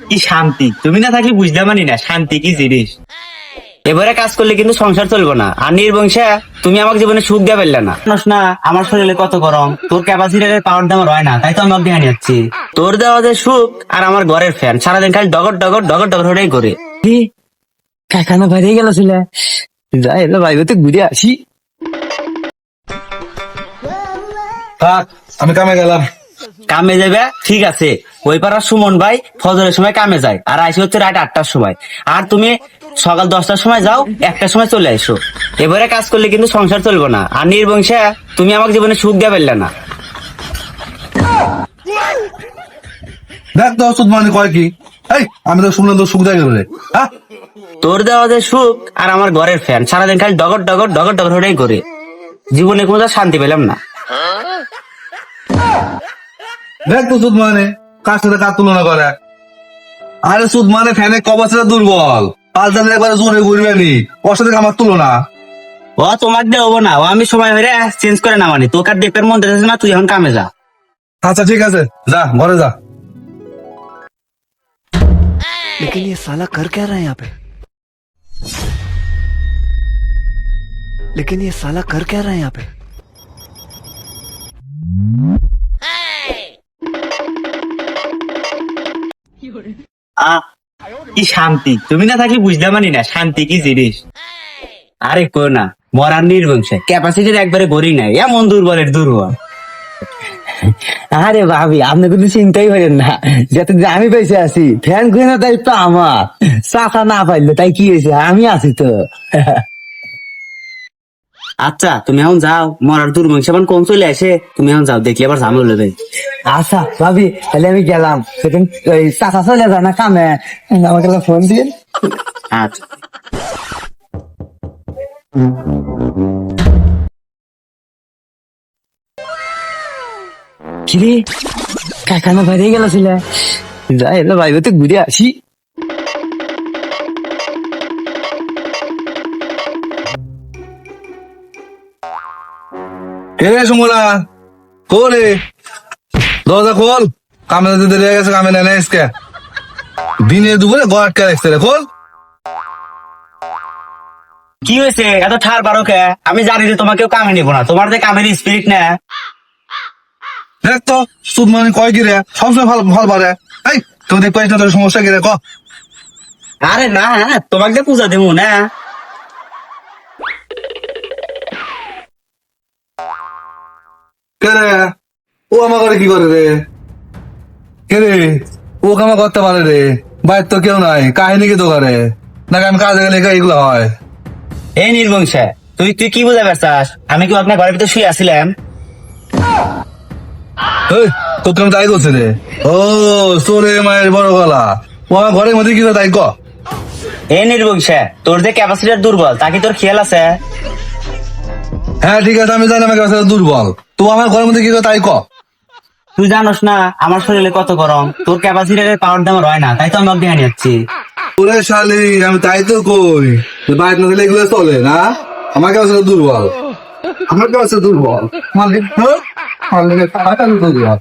কি শান্তি, তুমি না থাকলে বুঝতে পারি না শান্তি কি জিনিস। এবারে কাজ করলে কিন্তু সংসার চলবো না। আর নির্বংশে তুমি আমাকে জীবনে সুখ দিয়ে পারলে না। জানোস না আমার শরীরে কত গরম, তোর ক্যাপাসিটারের পাওয়ার দেওয়ার হয় না, তাই তো আমি দিয়ে যাচ্ছি। তোর দেওয়া যে সুখ আর আমার ঘরের ফ্যান সারাদিন খালি ডগর ডগর ডগর ডগর হটাই করে। কারখানা বাইরে গেল ছিল, যাই এলো বাইরে ঘুরে আসি। থাক, আমি কামে গেলাম। কামে যাবে ঠিক আছে, ওই পাড়ার সুমন ভাই ফজরের সময় কামে যায় আর আসে হচ্ছে রাত 8টার সময়। আর তুমি সকাল 10টার সময় যাও, 1টার সময় চলে আসো। এবারে কাজ করলে কিন্তু সংসার চলবো না। আর নির্বংশে তুমি আমাকে জীবনে সুখ দিয়ে পারলে না। দেখ তো ওষুধ মানে কয় কি? এই আমি তো শুনলাম তো সুখ দেয় গেল রে। হ্যাঁ, তোর দেওয়া যে সুখ আর আমার ঘরের ফ্যান সারাদিন খালি ডগর ডগর ডগর ডগর হটাই করে। জীবনে কোনো শান্তি পেলাম না। দেখ তো সুদ মানে কার সাথে কার তুলনা করে। আরে সুদ মানে ফ্যানে কবাসটা দুর্বল, পাল্টালে একবারে জোরে ঘুরবে নি, ওর সাথে আমার তুলনা। ও তোমাকে দেবো না, ও আমি সময় হয়ে চেঞ্জ করে না মানে তোকে আর দেখবার মন দিতেছে না, তুই এখন কামে যা। আচ্ছা ঠিক আছে, যা ঘরে যা। लेकिन ये साला कर क्या रहा है यहाँ पे? लेकिन ये साला कर क्या रहा है यहाँ पे? কি শান্তি, তুমি না থাকলে বুঝতে পারি না শান্তি কি জিনিস। আরে কো না, মরার নির্বংশে ক্যাপাসিটির একবারে গড়ি নাই, এমন দুর্বলের দুর্বল। আরে ভাবি, আপনি কোনো চিন্তাই করেন না, যাতে আমি বেঁচে আছি ফ্যান কেনার দায়িত্ব আমার। চাচা না পাইলে তাই কি হয়েছে, আমি আছি তো। আচ্ছা তুমি এখন যাও, মরার দুর্বংশ এখন কম চলে আসে, তুমি এখন যাও, দেখলে আবার ঝামেলা হলে। আচ্ছা ভাবি, তাহলে আমি গেলাম। সেদিন ওই চাচা চলে যায় না কামে, আমাকে ফোন দিন। আচ্ছা। কিরে, কারখানা বাইরে গেল ছিল, যাই এলো বাইরে ঘুরে আসি। কে রে সুমনা, কোলে দরজা খোল। কামে যেতে দেরি হয়ে গেছে, কামে নেই আজকে। দিনে দুপুরে ঘর আটকে রাখছে রে, খোল। কি হয়েছে এত ঠার বারো কে? আমি জানি যে তোমাকেও কামে নিবো না, তোমার যে কামের স্পিরিট না। দেখ তো সুদ মানে কয় কি রে, সবসময় ভালো ভালো পারে। এই তুমি দেখ পাইছ না তোর সমস্যা কি রে, ক। আরে না, তোমাকে পূজা দেবো না। কে রে, ও আমার ঘরে কি করে রে? কে রে, ও কামা করতে পারে রে? বাইর তো কেউ নাই, কাহিনী কি তো করে নাকি? আমি কাজে গেলে এগুলো হয়। এই নির্বংশে, তুই তুই কি বুঝা পারছাস? আমি কি আপনার ঘরের ভিতরে শুয়ে আসছিলাম? এই, তোকে আমি তাই করছি রে। ও সোরে মায়ের বড় গলা, ও আমার ঘরের মধ্যে কি করে তাই ক। এই নির্বংশে, তোর যে ক্যাপাসিটার দুর্বল তা কি তোর খেয়াল আছে? হ্যাঁ ঠিক আছে, আমি জানি আমার কাছে দুর্বল, তো আমার ঘরের মধ্যে কি করে তাই ক। তুই জানোস না আমার শরীরে কত গরম, তোর ক্যাপাসিটারের পাওয়ার দেওয়ার হয় না, তাই তো আমি দিয়ে যাচ্ছি। ওরে শালি, আমি তাই তো কই, বাইরে না গেলে এগুলো চলে না। আমার কাছে দুর্বল, আমার কাছে দুর্বল, মালিক মালিকের দুর্বল।